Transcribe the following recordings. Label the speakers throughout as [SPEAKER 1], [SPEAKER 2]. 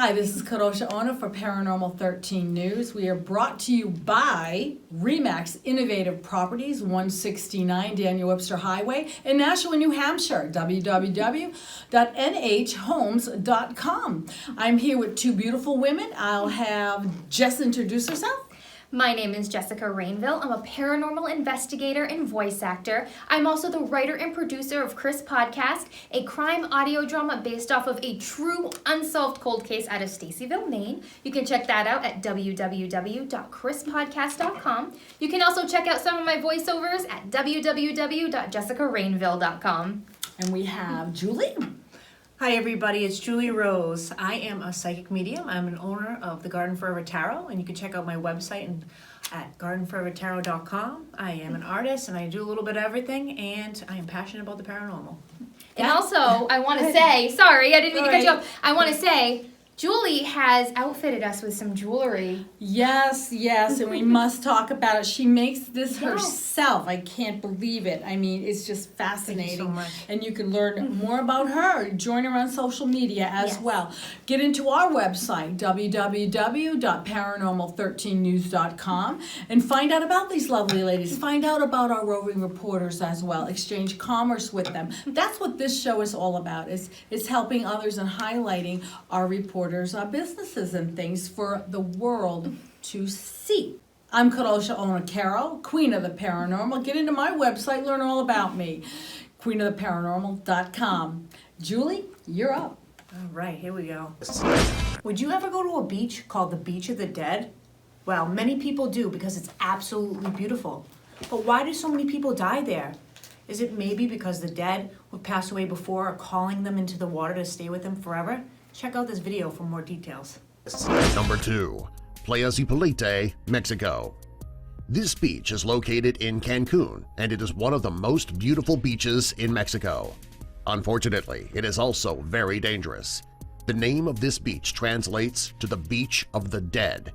[SPEAKER 1] Hi, this is Kadrolsha Ona for Paranormal 13 News. We are brought to you by RE/MAX Innovative Properties, 169 Daniel Webster Highway in Nashua, New Hampshire, www.nhhomes.com. I'm here with two beautiful women. I'll have Jess introduce herself.
[SPEAKER 2] My name is Jessica Rainville. I'm a paranormal investigator and voice actor. I'm also the writer and producer of Chris Podcast, a crime audio drama based off of a true unsolved cold case out of Stacyville, Maine. You can check that out at www.chrispodcast.com. You can also check out some of my voiceovers at www.jessicarainville.com.
[SPEAKER 1] And we have Julie.
[SPEAKER 3] Hi everybody, it's Julie Rose. I am a psychic medium. I'm an owner of the Garden Forever Tarot, and you can check out my website at gardenforevertarot.com. I am an artist and I do a little bit of everything, and I am passionate about the paranormal.
[SPEAKER 2] And also, I want to say, sorry, I didn't mean to cut you off. I want to say, Julie has outfitted us with some jewelry.
[SPEAKER 1] Yes, and we must talk about it. She makes this herself. I can't believe it. I mean, it's just fascinating.
[SPEAKER 3] Thank you so much.
[SPEAKER 1] And you can learn more about her. Join her on social media as well. Get into our website, www.paranormal13news.com, and find out about these lovely ladies. Find out about our roving reporters as well. Exchange commerce with them. That's what this show is all about. It's helping others and highlighting our reporters, our businesses and things for the world to see. I'm Kadrolsha Ona Carol, Queen of the Paranormal. Get into my website, learn all about me. queenoftheparanormal.com. Julie, you're up.
[SPEAKER 3] All right, here we go. Would you ever go to a beach called the Beach of the Dead? Well, many people do because it's absolutely beautiful. But why do so many people die there? Is it maybe because the dead who passed away before are calling them into the water to stay with them forever? Check out this video for more details.
[SPEAKER 4] Number 2. Playa Zipolite, Mexico. This beach is located in Cancun, and it is one of the most beautiful beaches in Mexico. Unfortunately, it is also very dangerous. The name of this beach translates to the Beach of the Dead.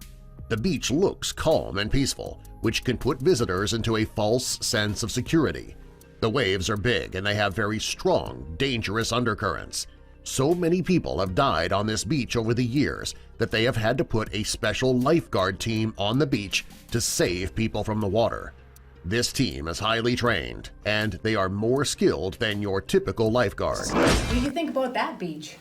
[SPEAKER 4] The beach looks calm and peaceful, which can put visitors into a false sense of security. The waves are big and they have very strong, dangerous undercurrents. So many people have died on this beach over the years that they have had to put a special lifeguard team on the beach to save people from the water. This team is highly trained, and they are more skilled than your typical lifeguard.
[SPEAKER 3] What do you think about that beach?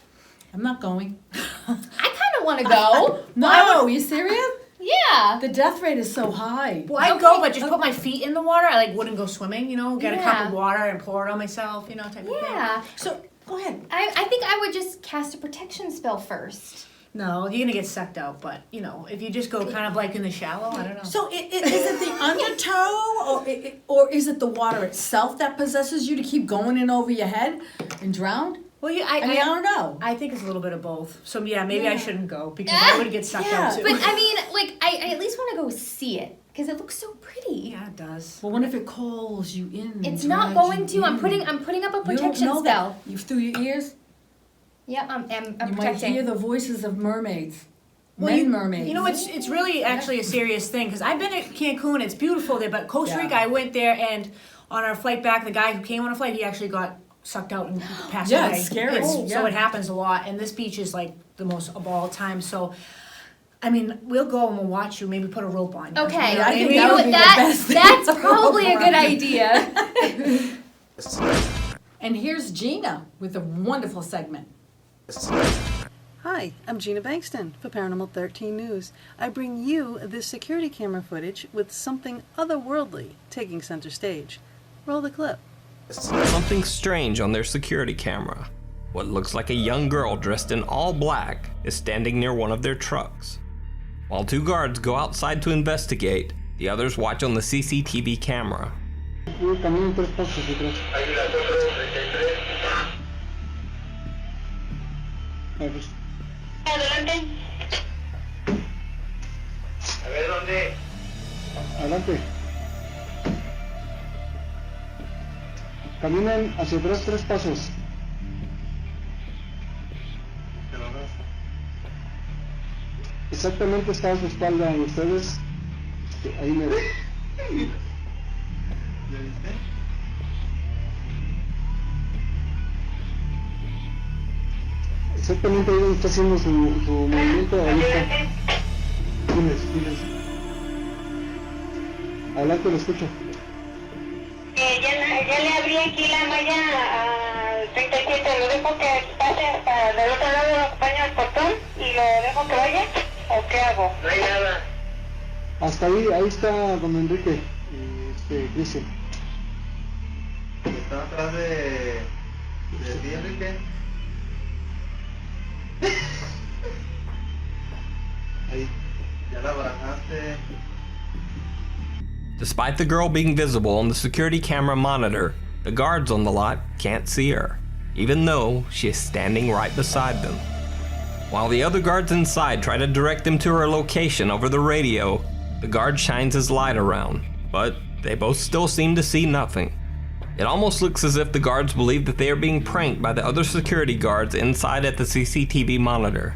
[SPEAKER 1] I'm not going.
[SPEAKER 2] I kind of want to go.
[SPEAKER 1] No, are you serious?
[SPEAKER 2] Yeah.
[SPEAKER 1] The death rate is so high.
[SPEAKER 3] Well, I'd go, but just put my feet in the water. I wouldn't go swimming, get a cup of water and pour it on myself, type of thing.
[SPEAKER 2] Yeah.
[SPEAKER 1] So, go ahead.
[SPEAKER 2] I think I would just cast a protection spell first.
[SPEAKER 3] No, you're going to get sucked out, but, if you just go kind of like in the shallow, I don't know.
[SPEAKER 1] So is it the undertow, or is it the water itself that possesses you to keep going in over your head and drown?
[SPEAKER 3] Well,
[SPEAKER 1] I don't know.
[SPEAKER 3] I think it's a little bit of both. So, maybe I shouldn't go because I would get sucked out, too.
[SPEAKER 2] But, I at least want to go see it because it looks so pretty.
[SPEAKER 3] Yeah, it does.
[SPEAKER 1] Well, what if it calls you in?
[SPEAKER 2] It's not going to. I'm putting up a protection spell.
[SPEAKER 1] That. You through your ears?
[SPEAKER 2] Yeah, I'm
[SPEAKER 1] you
[SPEAKER 2] protecting.
[SPEAKER 1] might hear the voices of mermaids.
[SPEAKER 3] Well,
[SPEAKER 1] mermaids.
[SPEAKER 3] it's really actually a serious thing because I've been at Cancun. It's beautiful there, but Costa Rica, I went there, and on our flight back, the guy who came on a flight, he actually got sucked out and passed away.
[SPEAKER 1] It's scary.
[SPEAKER 3] So it happens a lot, and this beach is like the most of all time. So, we'll go and we'll watch you. Maybe put a rope on.
[SPEAKER 2] Okay,
[SPEAKER 1] I think that would be the best thing.
[SPEAKER 2] That's probably a good idea.
[SPEAKER 1] And here's Gina with a wonderful segment.
[SPEAKER 5] Hi, I'm Gina Bengston for Paranormal 13 News. I bring you this security camera footage with something otherworldly taking center stage. Roll the clip.
[SPEAKER 6] Something strange on their security camera. What looks like a young girl dressed in all black is standing near one of their trucks. While two guards go outside to investigate, the others watch on the CCTV camera.
[SPEAKER 7] Adelante. A ver, ¿dónde?
[SPEAKER 8] Adelante. Caminen hacia atrás 3 pasos. Exactamente está a su espalda y ustedes ahí me ven. Exactamente ahí donde está haciendo su movimiento, ahí está. Diles. Adelante, lo escucho.
[SPEAKER 7] Ya le abrí aquí la malla al 37, lo dejo que pase hasta del otro lado, lo acompaño al portón y lo dejo que vaya, ¿o qué hago? No hay nada.
[SPEAKER 8] Hasta ahí está don Enrique, Cristian.
[SPEAKER 9] Está atrás de ti, Enrique.
[SPEAKER 8] Ahí.
[SPEAKER 9] Ya la barajaste.
[SPEAKER 6] Despite the girl being visible on the security camera monitor, the guards on the lot can't see her, even though she is standing right beside them. While the other guards inside try to direct them to her location over the radio, the guard shines his light around, but they both still seem to see nothing. It almost looks as if the guards believe that they are being pranked by the other security guards inside at the CCTV monitor.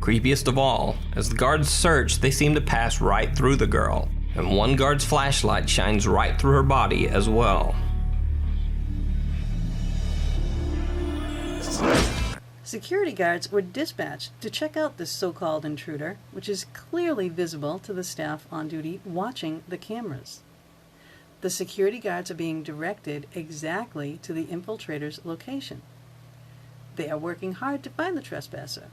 [SPEAKER 6] Creepiest of all, as the guards search, they seem to pass right through the girl, and one guard's flashlight shines right through her body as well.
[SPEAKER 5] Security guards were dispatched to check out this so-called intruder, which is clearly visible to the staff on duty watching the cameras. The security guards are being directed exactly to the infiltrator's location. They are working hard to find the trespasser.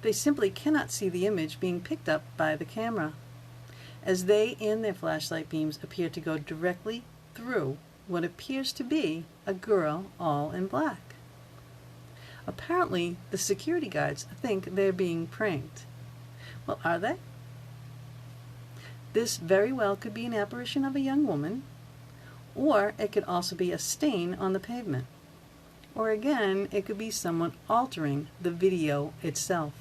[SPEAKER 5] They simply cannot see the image being picked up by the camera, as they and their flashlight beams appear to go directly through what appears to be a girl all in black. Apparently, the security guards think they're being pranked. Well, are they? This very well could be an apparition of a young woman, or it could also be a stain on the pavement. Or again, it could be someone altering the video itself.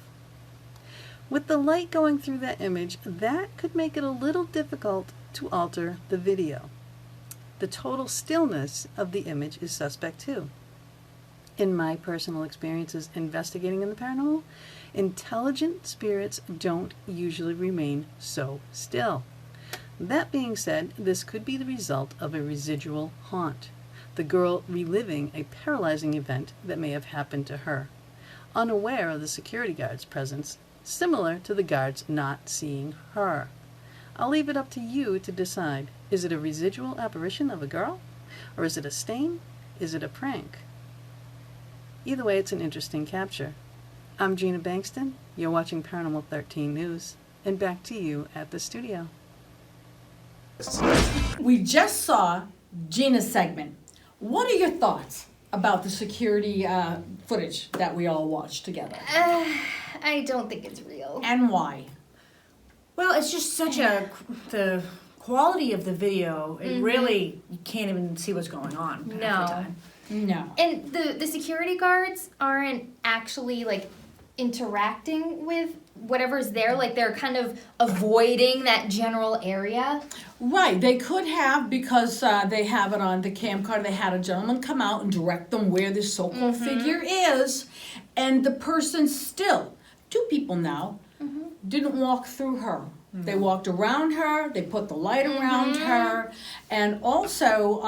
[SPEAKER 5] With the light going through that image, that could make it a little difficult to alter the video. The total stillness of the image is suspect too. In my personal experiences investigating in the paranormal, intelligent spirits don't usually remain so still. That being said, this could be the result of a residual haunt, the girl reliving a paralyzing event that may have happened to her, unaware of the security guard's presence, similar to the guards not seeing her. I'll leave it up to you to decide. Is it a residual apparition of a girl? Or is it a stain? Is it a prank? Either way, it's an interesting capture. I'm Gina Bengston. You're watching Paranormal 13 News. And back to you at the studio.
[SPEAKER 1] We just saw Gina's segment. What are your thoughts about the security footage that we all watched together?
[SPEAKER 2] I don't think it's real.
[SPEAKER 1] And why?
[SPEAKER 3] Well, it's just such the quality of the video, it really, you can't even see what's going on half the time.
[SPEAKER 1] No.
[SPEAKER 2] And the security guards aren't actually, like, interacting with whatever's there. Like, they're kind of avoiding that general area.
[SPEAKER 1] Right, they could have, because they have it on the camcorder. They had a gentleman come out and direct them where this so-called figure is, and the person still, two people now, didn't walk through her. They walked around her, they put the light around her, and also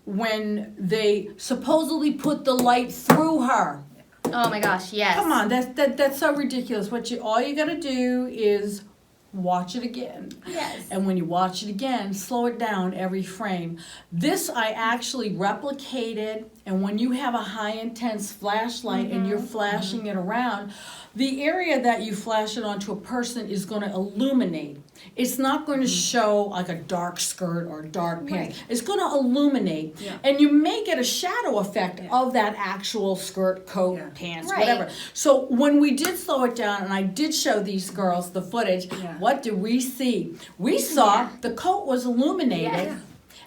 [SPEAKER 1] when they supposedly put the light through her.
[SPEAKER 2] Oh my gosh, yes.
[SPEAKER 1] Come on, that's so ridiculous. All you gotta do is watch it again.
[SPEAKER 2] Yes.
[SPEAKER 1] And when you watch it again, slow it down every frame. This I actually replicated, and when you have a high intense flashlight and you're flashing it around, the area that you flash it onto a person is going to illuminate. It's not going to show like a dark skirt or dark pants.
[SPEAKER 2] Right.
[SPEAKER 1] It's going to illuminate.
[SPEAKER 3] Yeah.
[SPEAKER 1] And you may get a shadow effect of that actual skirt, coat, pants,
[SPEAKER 2] Right.
[SPEAKER 1] whatever. So when we did slow it down and I did show these girls the footage, what did we see? We saw the coat was illuminated.
[SPEAKER 2] Yeah.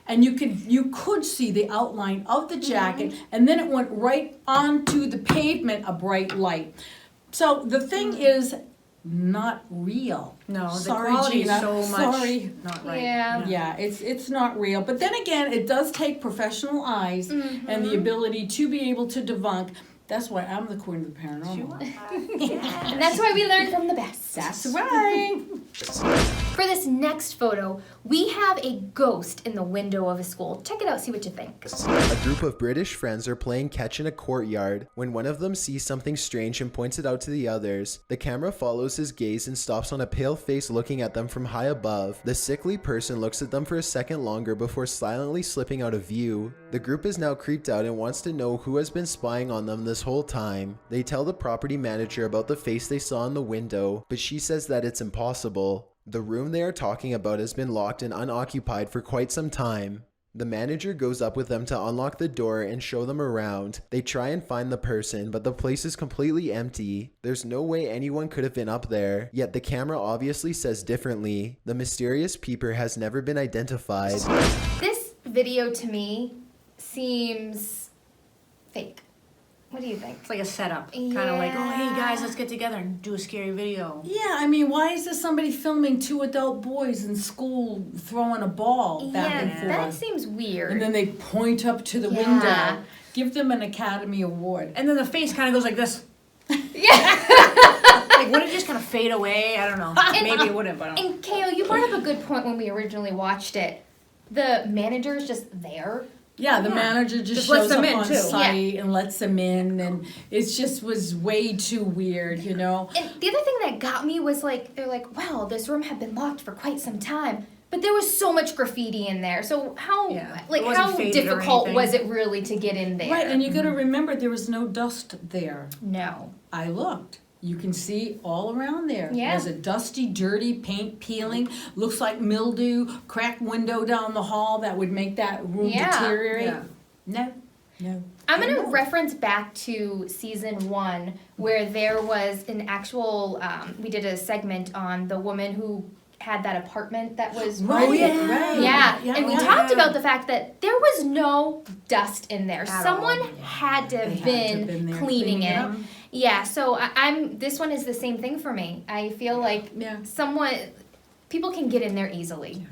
[SPEAKER 1] And you could see the outline of the jacket, and then it went right onto the pavement, a bright light. So the thing is not real.
[SPEAKER 3] No, the
[SPEAKER 1] Sorry,
[SPEAKER 3] quality
[SPEAKER 1] Gina.
[SPEAKER 3] is so much
[SPEAKER 1] Sorry.
[SPEAKER 3] not right.
[SPEAKER 1] Yeah, it's not real. But then again, it does take professional eyes and the ability to be able to debunk. That's why I'm the queen of the paranormal.
[SPEAKER 2] And that's why we learn from the best.
[SPEAKER 1] That's right.
[SPEAKER 2] For this next photo, we have a ghost in the window of a school. Check it out, see what you think.
[SPEAKER 10] A group of British friends are playing catch in a courtyard when one of them sees something strange and points it out to the others. The camera follows his gaze and stops on a pale face looking at them from high above. The sickly person looks at them for a second longer before silently slipping out of view. The group is now creeped out and wants to know who has been spying on them this whole time. They tell the property manager about the face they saw in the window, but she says that it's impossible. The room they are talking about has been locked and unoccupied for quite some time. The manager goes up with them to unlock the door and show them around. They try and find the person, but the place is completely empty. There's no way anyone could have been up there, yet the camera obviously says differently. The mysterious peeper has never been identified.
[SPEAKER 2] This video to me seems fake. What do you think?
[SPEAKER 3] It's like a setup. Kind of like, oh, hey guys, let's get together and do a scary video.
[SPEAKER 1] Yeah, I mean, why is there somebody filming two adult boys in school throwing a ball back and forth?
[SPEAKER 2] That seems weird.
[SPEAKER 1] And then they point up to the window. Give them an Academy Award.
[SPEAKER 3] And then the face kind of goes like this.
[SPEAKER 2] Yeah.
[SPEAKER 3] Like, would it just kind of fade away? I don't know. Maybe it wouldn't, but...
[SPEAKER 2] And Kao, you brought up a good point when we originally watched it. The manager is just there.
[SPEAKER 1] Yeah, the manager just
[SPEAKER 3] lets
[SPEAKER 1] shows
[SPEAKER 3] them
[SPEAKER 1] up
[SPEAKER 3] in,
[SPEAKER 1] on
[SPEAKER 3] too.
[SPEAKER 1] site and lets them in, and it just was way too weird, you know?
[SPEAKER 2] And the other thing that got me was like, they're like, wow, this room had been locked for quite some time. But there was so much graffiti in there. So how how difficult was it really to get in there?
[SPEAKER 1] Right, and you gotta remember there was no dust there.
[SPEAKER 2] No.
[SPEAKER 1] I looked. You can see all around there.
[SPEAKER 2] Yeah.
[SPEAKER 1] There's a dusty, dirty paint peeling. Looks like mildew, cracked window down the hall that would make that room deteriorate.
[SPEAKER 3] Yeah.
[SPEAKER 1] No.
[SPEAKER 2] I'm going to reference back to season 1 where there was an actual, we did a segment on the woman who had that apartment that was
[SPEAKER 1] Right.
[SPEAKER 2] Yeah, and we talked about the fact that there was no dust in there. Someone had to have been
[SPEAKER 1] there
[SPEAKER 2] cleaning it.
[SPEAKER 1] up.
[SPEAKER 2] Yeah, so I'm. This one is the same thing for me. I feel like people can get in there easily.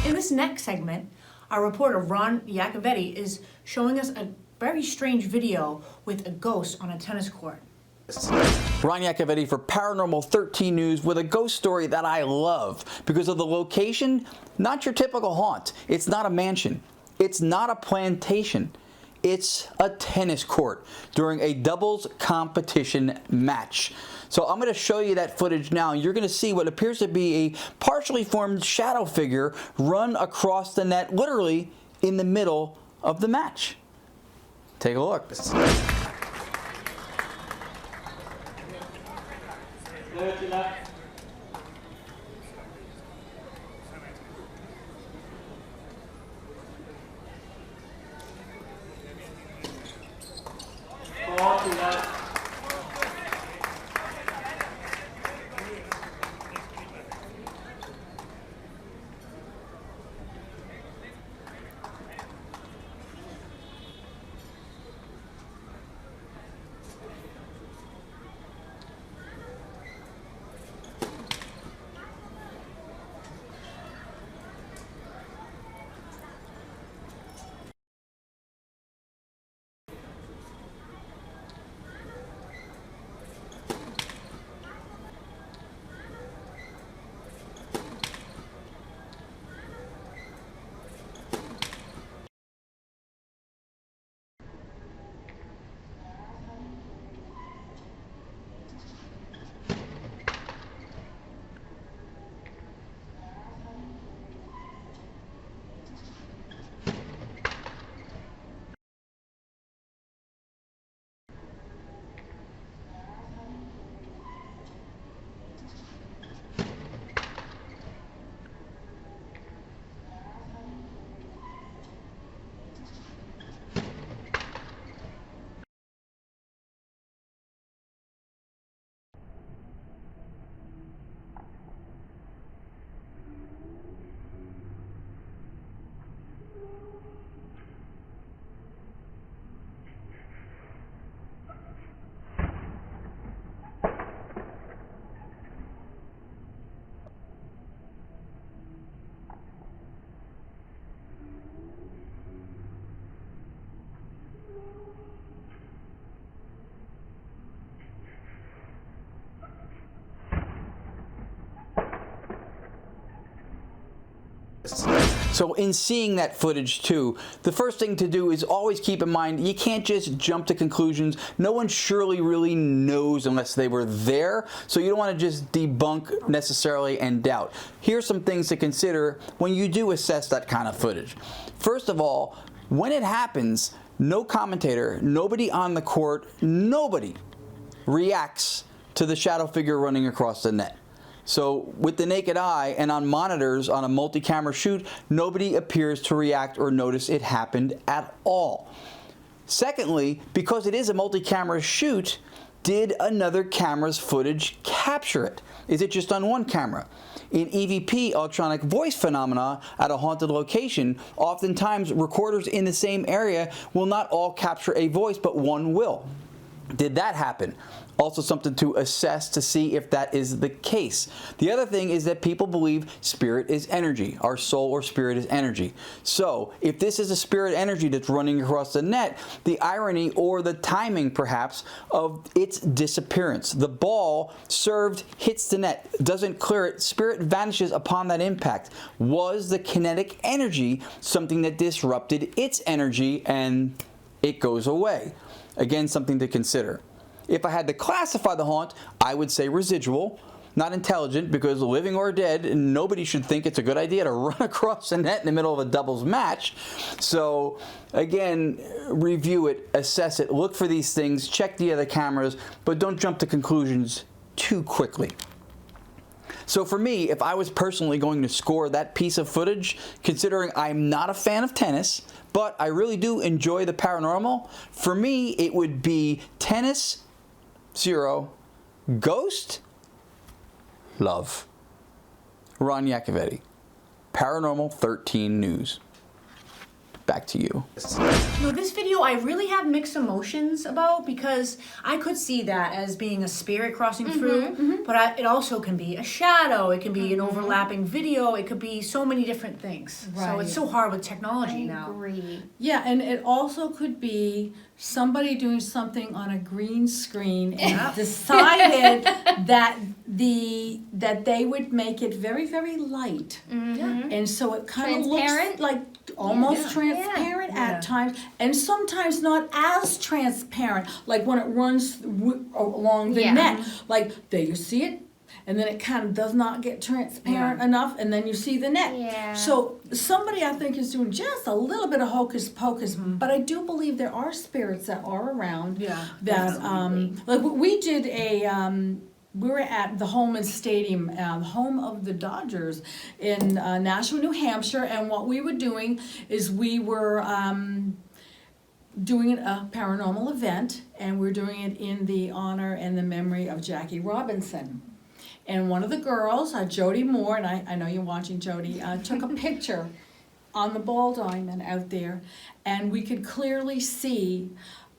[SPEAKER 3] In this next segment, our reporter Ron Yacovetti is showing us a very strange video with a ghost on a tennis court.
[SPEAKER 11] Ron Yacovetti for Paranormal 13 News with a ghost story that I love because of the location. Not your typical haunt. It's not a mansion. It's not a plantation. It's a tennis court during a doubles competition match. So I'm going to show you that footage now. You're going to see what appears to be a partially formed shadow figure run across the net, literally in the middle of the match. Take a look. So in seeing that footage too, the first thing to do is always keep in mind you can't just jump to conclusions. No one surely really knows unless they were there, so you don't want to just debunk necessarily and doubt. Here's some things to consider when you do assess that kind of footage. First of all, when it happens, no commentator, nobody on the court, nobody reacts to the shadow figure running across the net. So with the naked eye and on monitors on a multi-camera shoot, nobody appears to react or notice it happened at all. Secondly, because it is a multi-camera shoot, did another camera's footage capture it? Is it just on one camera? In EVP, electronic voice phenomena, at a haunted location, oftentimes recorders in the same area will not all capture a voice, but one will. Did that happen? Also something to assess to see if that is the case. The other thing is that people believe spirit is energy. Our soul or spirit is energy. So if this is a spirit energy that's running across the net, the irony or the timing perhaps of its disappearance. The ball served hits the net, doesn't clear it, spirit vanishes upon that impact. Was the kinetic energy something that disrupted its energy and it goes away? Again, something to consider. If I had to classify the haunt, I would say residual, not intelligent, because living or dead, nobody should think it's a good idea to run across the net in the middle of a doubles match. So again, review it, assess it, look for these things, check the other cameras, but don't jump to conclusions too quickly. So for me, if I was personally going to score that piece of footage, considering I'm not a fan of tennis, but I really do enjoy the paranormal, for me it would be tennis, 0, ghost, love. Ron Yacovetti, Paranormal 13 News. Back to you.
[SPEAKER 3] No, this video I really have mixed emotions about, because I could see that as being a spirit crossing through, but it also can be a shadow, it can be an overlapping video, it could be so many different things. So
[SPEAKER 1] Right.
[SPEAKER 3] it's so hard with technology now.
[SPEAKER 2] Agree.
[SPEAKER 1] Yeah, and it also could be somebody doing something on a green screen and decided that they would make it very, very light. And so it kind of looks
[SPEAKER 2] Transparent?
[SPEAKER 1] like almost transparent at times, and sometimes not as transparent, like when it runs along the net. Like, there you see it, and then it kind of does not get transparent enough, and then you see the net.
[SPEAKER 2] Yeah.
[SPEAKER 1] So somebody, I think, is doing just a little bit of hocus pocus, but I do believe there are spirits that are around. That like we did a. We were at the Holman Stadium, home of the Dodgers in Nashua, New Hampshire, and what we were doing is we were doing a paranormal event, and we're doing it in the honor and the memory of Jackie Robinson. And one of the girls, Jody Moore, and I know you're watching, Jody, took a picture on the ball diamond out there, and we could clearly see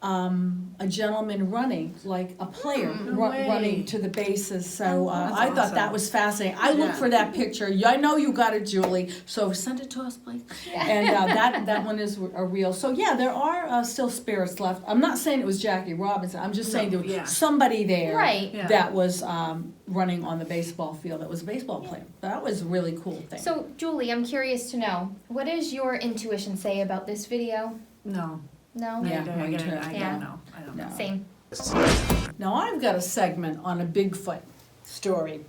[SPEAKER 1] a gentleman running, like a player running to the bases. So I thought that was fascinating. I looked for that picture. I know you got it, Julie. So send it to us, please. And that one is a real. So yeah, there are still spirits left. I'm not saying it was Jackie Robinson. I'm just saying there was somebody there that was running on the baseball field. That was a baseball player. That was a really cool thing.
[SPEAKER 2] So Julie, I'm curious to know, what does your intuition say about this video?
[SPEAKER 3] No.
[SPEAKER 2] No?
[SPEAKER 3] I don't know.
[SPEAKER 2] Same.
[SPEAKER 1] Now I've got a segment on a Bigfoot story.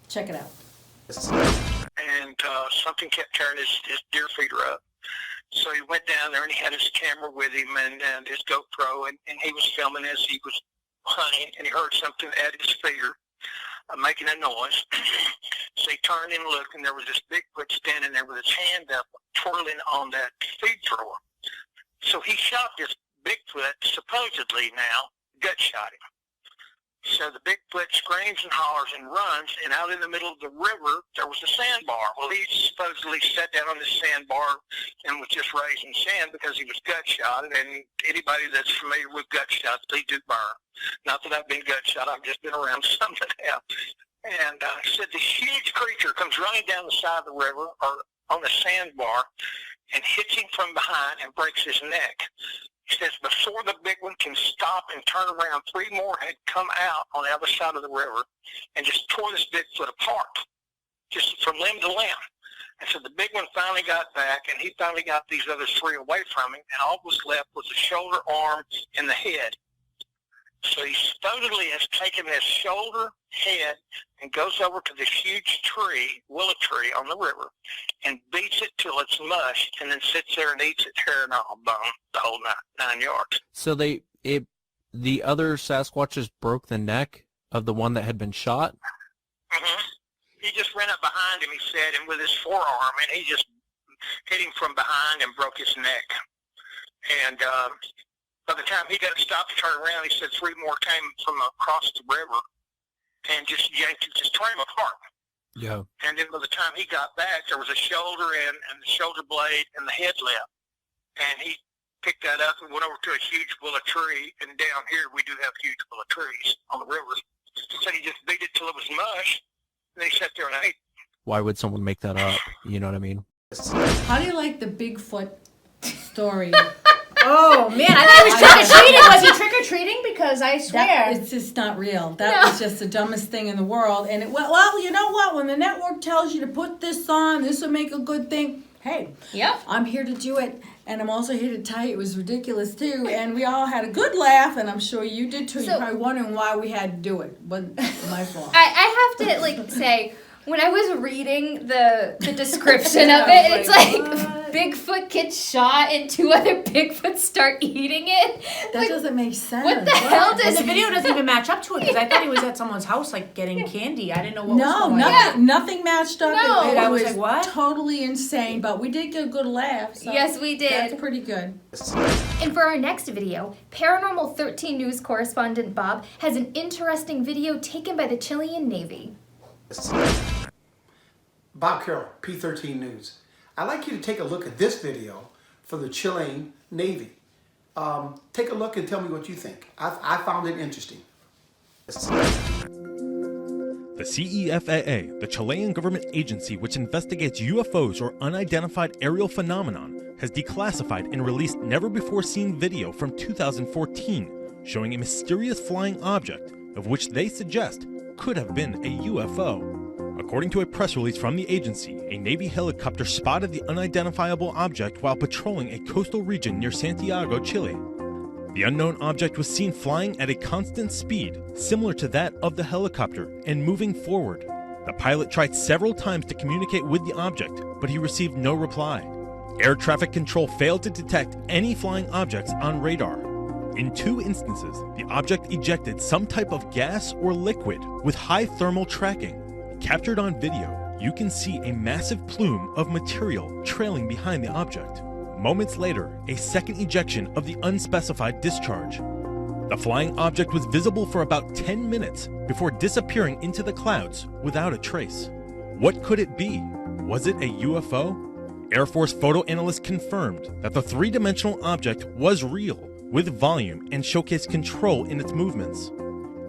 [SPEAKER 1] Check it out.
[SPEAKER 12] And something kept tearing his deer feeder up. So he went down there and he had his camera with him and his GoPro, and he was filming as he was hunting, and he heard something at his feeder making a noise. So he turned and looked, and there was this Bigfoot standing there with his hand up, twirling on that feed thrower. So he shot this Bigfoot, supposedly now, gut shot him. So the Bigfoot screams and hollers and runs, and out in the middle of the river, there was a sandbar. Well, he supposedly sat down on this sandbar and was just raising sand because he was gut shot. And anybody that's familiar with gut shots, they do burn. Not that I've been gut shot, I've just been around some that have. And said this huge creature comes running down the side of the river or on the sandbar and hits him from behind and breaks his neck. He says before the big one can stop and turn around, 3 more had come out on the other side of the river and just tore this Bigfoot apart. just from limb to limb. And so the big one finally got back, and he finally got these other three away from him, and all was left was the shoulder, arm, and the head. So he supposedly has taken this shoulder, head, and goes over to this huge tree, willow tree on the river, and beats it till it's mush, and then sits there and eats it, hair and all, bone, the whole 9 yards.
[SPEAKER 13] So the other Sasquatches broke the neck of the one that had been shot?
[SPEAKER 12] Mm-hmm. He just ran up behind him, he said, and with his forearm, and he just hit him from behind and broke his neck. And by the time he got stopped to turn around, he said three more came from across the river and just yanked him, just tore him apart.
[SPEAKER 13] Yeah.
[SPEAKER 12] And then by the time he got back, there was a shoulder and the shoulder blade and the head left. And he picked that up and went over to a huge willow tree. And down here, we do have huge willow trees on the river. He said he just beat it till it was mush. And they sat there and ate.
[SPEAKER 13] Why would someone make that up? You know what I mean?
[SPEAKER 1] How do you like the Bigfoot story?
[SPEAKER 3] Oh, man, I thought he was trick-or-treating. Was he trick-or-treating? Because I swear.
[SPEAKER 1] It's just not real. That was just the dumbest thing in the world. And, well, you know what? When the network tells you to put this on, this will make a good thing. Hey, I'm here to do it. And I'm also here to tell you it was ridiculous, too. And we all had a good laugh, and I'm sure you did, too. You're probably wondering why we had to do it. But my fault.
[SPEAKER 2] I have to, say, when I was reading the description of it, it's like Bigfoot gets shot and two other Bigfoots start eating it.
[SPEAKER 1] That doesn't make sense.
[SPEAKER 2] What the hell does...
[SPEAKER 3] And the video doesn't even match up to it, because I thought he was at someone's house, getting candy. I didn't know what was going on.
[SPEAKER 1] Nothing matched up.
[SPEAKER 2] No.
[SPEAKER 1] It
[SPEAKER 3] I
[SPEAKER 1] was
[SPEAKER 3] was like, what?
[SPEAKER 1] totally insane, but we did get a good laugh. So
[SPEAKER 2] yes, we did.
[SPEAKER 1] That's pretty good.
[SPEAKER 2] And for our next video, Paranormal 13 News correspondent Bob has an interesting video taken by the Chilean Navy.
[SPEAKER 14] Bob Carroll, P13 News. I'd like you to take a look at this video for the Chilean Navy. Take a look and tell me what you think. I found it interesting.
[SPEAKER 15] The CEFAA, the Chilean government agency which investigates UFOs or unidentified aerial phenomenon, has declassified and released never-before-seen video from 2014 showing a mysterious flying object of which they suggest could have been a UFO. According to a press release from the agency, a Navy helicopter spotted the unidentifiable object while patrolling a coastal region near Santiago, Chile. The unknown object was seen flying at a constant speed, similar to that of the helicopter, and moving forward. The pilot tried several times to communicate with the object, but he received no reply. Air traffic control failed to detect any flying objects on radar. In 2 instances, the object ejected some type of gas or liquid with high thermal tracking. Captured on video, you can see a massive plume of material trailing behind the object. Moments later, a second ejection of the unspecified discharge. The flying object was visible for about 10 minutes before disappearing into the clouds without a trace. What could it be? Was it a UFO? Air Force photo analysts confirmed that the 3-dimensional object was real, with volume and showcased control in its movements.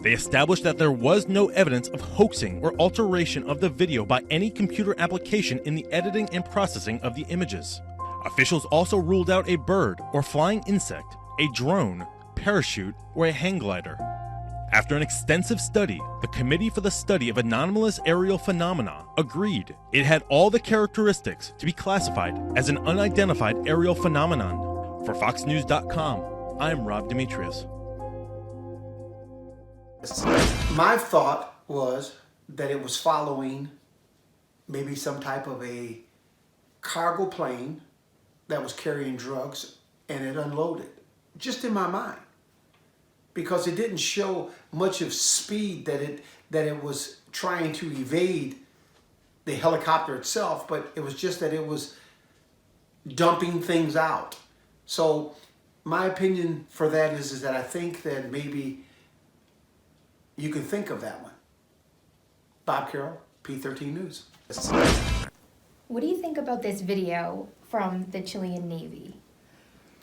[SPEAKER 15] They established that there was no evidence of hoaxing or alteration of the video by any computer application in the editing and processing of the images. Officials also ruled out a bird or flying insect, a drone, parachute, or a hang glider. After an extensive study, the Committee for the Study of Anomalous Aerial Phenomena agreed it had all the characteristics to be classified as an unidentified aerial phenomenon. For FoxNews.com, I'm Rob Demetrius.
[SPEAKER 14] My thought was that it was following maybe some type of a cargo plane that was carrying drugs, and it unloaded. Just in my mind. Because it didn't show much of speed that it was trying to evade the helicopter itself, but it was just that it was dumping things out. So my opinion for that is that I think that maybe you can think of that one. Bob Carroll, P13 News.
[SPEAKER 2] What do you think about this video from the Chilean Navy?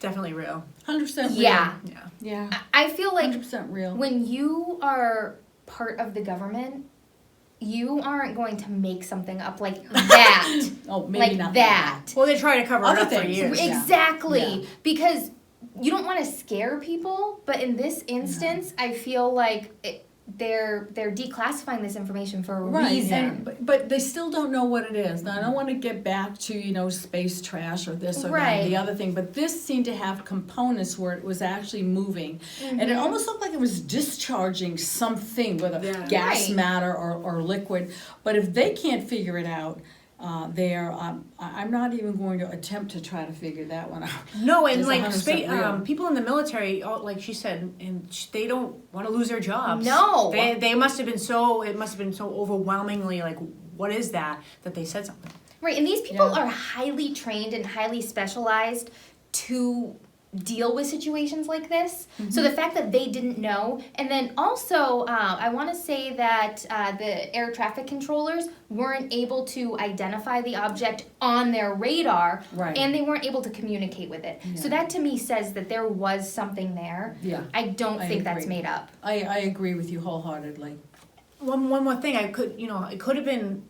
[SPEAKER 3] Definitely real.
[SPEAKER 1] 100% real.
[SPEAKER 2] Yeah. I feel like
[SPEAKER 1] 100% real.
[SPEAKER 2] When you are part of the government, you aren't going to make something up like that.
[SPEAKER 1] Oh, maybe
[SPEAKER 2] like
[SPEAKER 1] not
[SPEAKER 2] that.
[SPEAKER 3] Well, they try to cover it up for years.
[SPEAKER 2] Exactly.
[SPEAKER 1] Yeah.
[SPEAKER 2] Because you don't want to scare people, but in this instance, I feel like they're declassifying this information for a
[SPEAKER 1] Right,
[SPEAKER 2] reason.
[SPEAKER 1] but they still don't know what it is. Now, I don't want to get back to, space trash or this or that
[SPEAKER 2] Right.
[SPEAKER 1] or the other thing, but this seemed to have components where it was actually moving. And it almost looked like it was discharging something, whether gas,
[SPEAKER 2] Right.
[SPEAKER 1] matter, or liquid. But if they can't figure it out, I'm not even going to attempt to try to figure that one out.
[SPEAKER 3] No, and
[SPEAKER 1] It's
[SPEAKER 3] like
[SPEAKER 1] 100% real.
[SPEAKER 3] people in the military, like she said, and they don't want to lose their jobs.
[SPEAKER 2] No.
[SPEAKER 3] They must have been so. It must have been so overwhelmingly like, what is that they said something.
[SPEAKER 2] Right, and these people are highly trained and highly specialized to deal with situations like this. So the fact that they didn't know, and then also I want to say that the air traffic controllers weren't able to identify the object on their radar,
[SPEAKER 1] Right.
[SPEAKER 2] and they weren't able to communicate with it. So that to me says that there was something there.
[SPEAKER 1] Yeah.
[SPEAKER 2] I don't
[SPEAKER 1] I
[SPEAKER 2] think that's
[SPEAKER 1] agree.
[SPEAKER 2] made up.
[SPEAKER 1] I agree with you wholeheartedly.
[SPEAKER 3] One more thing, it could have been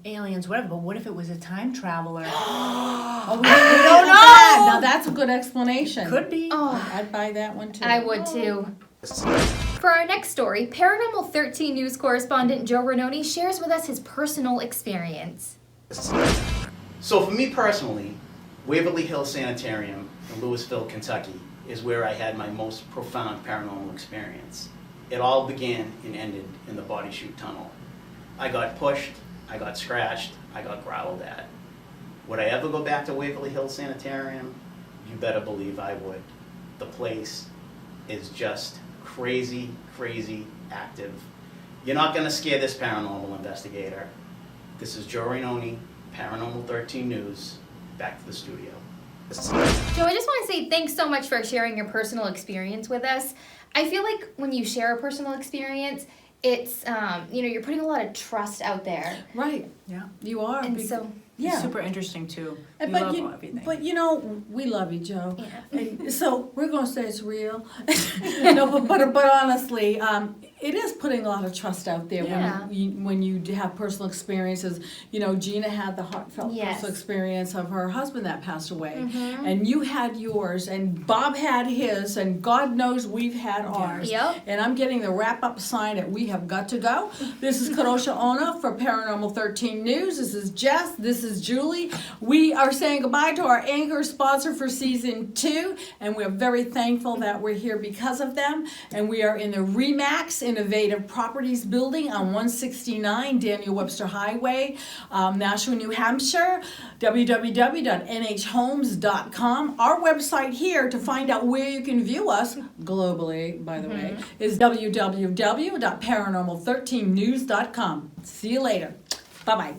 [SPEAKER 3] aliens, whatever. But what if it was a time traveler?
[SPEAKER 1] Oh, we
[SPEAKER 3] don't know.
[SPEAKER 1] Now that's a good explanation.
[SPEAKER 3] Could be.
[SPEAKER 2] Oh,
[SPEAKER 1] I'd buy that one too.
[SPEAKER 2] I would too. For our next story, Paranormal 13 News correspondent Joe Rainone shares with us his personal experience.
[SPEAKER 16] So for me personally, Waverly Hills Sanitarium in Louisville, Kentucky is where I had my most profound paranormal experience. It all began and ended in the body chute tunnel. I got pushed, I got scratched, I got growled at. Would I ever go back to Waverly Hills Sanitarium? You better believe I would. The place is just crazy, crazy active. You're not gonna scare this paranormal investigator. This is Joe Rainone, Paranormal 13 News. Back to the studio.
[SPEAKER 2] Joe, I just want to say thanks so much for sharing your personal experience with us. I feel like when you share a personal experience, it's, you're putting a lot of trust out there.
[SPEAKER 1] Right.
[SPEAKER 3] Yeah.
[SPEAKER 1] You are.
[SPEAKER 2] And so,
[SPEAKER 3] It's super interesting too. We
[SPEAKER 1] But
[SPEAKER 3] love everything.
[SPEAKER 1] we love you, Joe.
[SPEAKER 2] Yeah.
[SPEAKER 1] And so we're gonna say it's real. No, but honestly, it is putting a lot of trust out there when you have personal experiences. Gina had the heartfelt personal experience of her husband that passed away, and you had yours, and Bob had his, and God knows we've had ours.
[SPEAKER 2] Yep.
[SPEAKER 1] And I'm getting the wrap-up sign that we have got to go. This is Kadrolsha Ona for Paranormal 13 News. This is Jess. This is Julie. We are saying goodbye to our anchor sponsor for season 2, and we're very thankful that we're here because of them. And we are in the RE/MAX Innovative Properties building on 169 Daniel Webster Highway, Nashua, New Hampshire. www.nhhomes.com. Our website here to find out where you can view us globally, by the way, is www.paranormal13news.com. See you later. Bye-bye.